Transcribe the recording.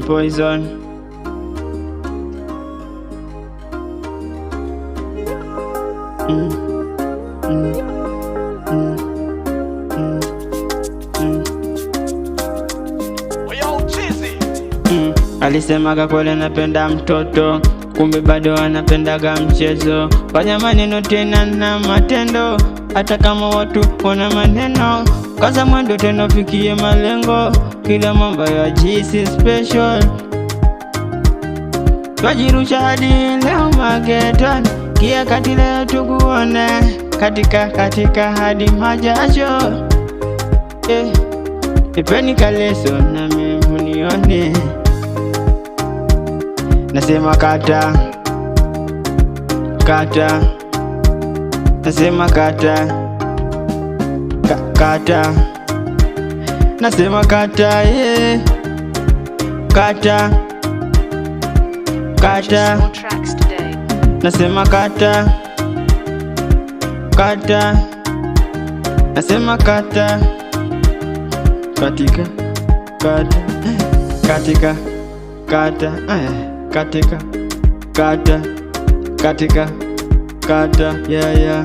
Poison. Alisemaga kweli napenda mtoto, kumbe bado anapendaga mchezo. Fanya maneno tena na matendo, hata kama watu wana maneno. Kaza mwendo tena fikie malengo, kila mambo ya GC special. Twajirusha hadi leo mageton, kia kati leo tukuone, katika hadi majasho. Nipeni kaleso na mimi unione. Nasema kata, nasema kata, kata, nasema kata, yeah. Kata, nasema kata, nasema kata, katika, katika, yeah.